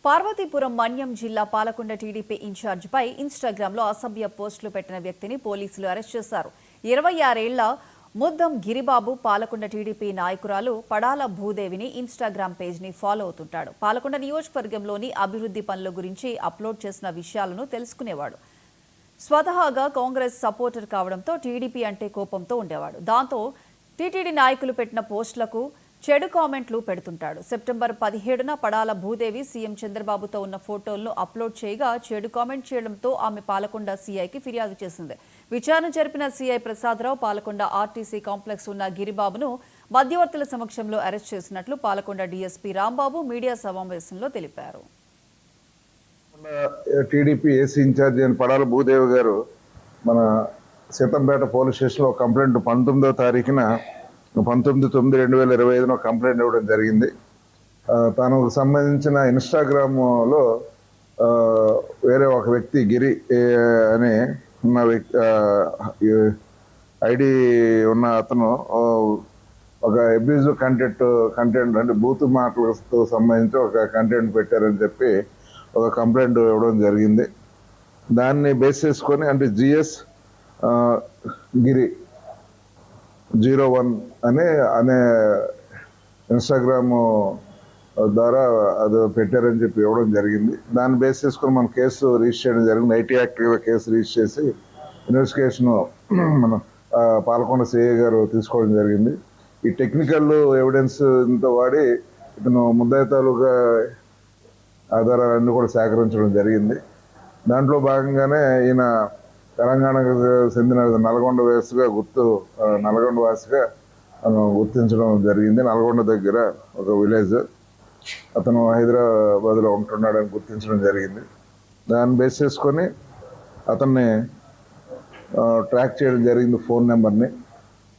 పార్వతీపురం మన్యం జిల్లా పాలకొండ టీడీపీ ఇన్ఛార్జిపై ఇన్స్టాగ్రామ్లో అసభ్య పోస్టులు పెట్టిన వ్యక్తిని పోలీసులు అరెస్ట్ చేశారు. 26 ఏళ్ల ముద్దం గిరిబాబు పాలకొండ టీడీపీ నాయకురాలు పడాల భూదేవిని ఇన్స్టాగ్రామ్ పేజ్ని ఫాలో అవుతుంటాడు. పాలకొండ నియోజకవర్గంలోని అభివృద్ధి పనుల గురించి అప్లోడ్ చేసిన విషయాలను తెలుసుకునేవాడు. స్వతహాగా కాంగ్రెస్ సపోర్టర్ కావడంతో టీడీపీ అంటే కోపంతో ఉండేవాడు. దాంతో టీటీడీ నాయకులు పెట్టిన పోస్టులకు చెడు కామెంట్లు పెడుతుంటాడు. సెప్టెంబర్ 17న పడాల భూదేవి సీఎం చంద్రబాబుతో ఉన్న ఫోటోలను అప్లోడ్ చేయగా చెడు కామెంట్ చేయడంతో ఆమె పాలకొండ సీఐకి ఫిర్యాదు చేసింది. విచారణ జరిపిన CI Prasadarao Palakonda RTC complex ఉన్న గిరిబాబును మధ్యవర్తుల సమక్షంలో అరెస్ట్ చేసినట్లు పాలకొండ డీఎస్పీ రాంబాబు మీడియా సమావేశంలో తెలిపారు. టీడీపీ ఏసీ ఇన్ఛార్జి అయిన పడాల భూదేవి గారు మన సీతంపేట పోలీస్ స్టేషన్లో కంప్లైంట్ 19వ తారీఖున 19/9/2025 కంప్లైంట్ ఇవ్వడం జరిగింది. తనకు సంబంధించిన ఇన్స్టాగ్రామ్లో వేరే ఒక వ్యక్తి గిరి అని ఉన్న ఐడి ఉన్న అతను ఒక అబ్యూజివ్ కంటెంట్ అంటే బూతు మాటలతో సంబంధించి ఒక కంటెంట్ పెట్టారని చెప్పి ఒక కంప్లైంట్ ఇవ్వడం జరిగింది. దాన్ని బేస్ చేసుకొని అంటే జిఎస్ గిరి 01 అనే ఇన్స్టాగ్రామ్ ద్వారా అది పెట్టారని చెప్పి ఇవ్వడం జరిగింది. దాన్ని బేస్ చేసుకొని మనం కేసు రిజిస్టర్ చేయడం జరిగింది. ఐటీ యాక్ట్ కేసు రిజిస్టర్ చేసి ఇన్వెస్టిగేషన్ మన పాలకొండ సిఐ గారు తీసుకోవడం జరిగింది. ఈ టెక్నికల్ ఎవిడెన్స్ ఇంత వాడి ఇతను ముద్దాయి తాలూకా ఆధారాలన్నీ కూడా సేకరించడం జరిగింది. దాంట్లో భాగంగానే ఈయన తెలంగాణకు చెందిన నల్గొండ వాసిగా గుర్తించడం జరిగింది. నల్గొండ దగ్గర ఒక విలేజ్, అతను హైదరాబాద్లో ఉంటున్నాడని గుర్తించడం జరిగింది. దాన్ని బేస్ చేసుకొని అతన్ని ట్రాక్ చేయడం జరిగింది, ఫోన్ నెంబర్ని.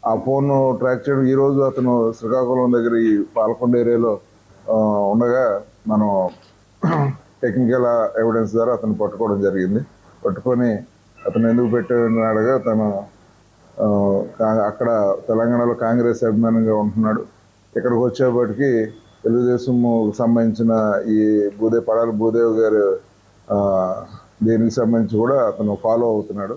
ఆ ఫోన్ ట్రాక్ చేయడం ఈరోజు అతను శ్రీకాకుళం దగ్గర ఈ పాలకొండ ఏరియాలో ఉండగా మనం టెక్నికల్ ఎవిడెన్స్ ద్వారా అతను పట్టుకోవడం జరిగింది. పట్టుకొని అతను ఎందుకు పెట్టాడగా తను అక్కడ తెలంగాణలో కాంగ్రెస్ అభిమానంగా ఉంటున్నాడు. ఇక్కడికి వచ్చేప్పటికి తెలుగుదేశం సంబంధించిన ఈ పడాల భూదేవి గారు దీనికి సంబంధించి కూడా అతను ఫాలో అవుతున్నాడు.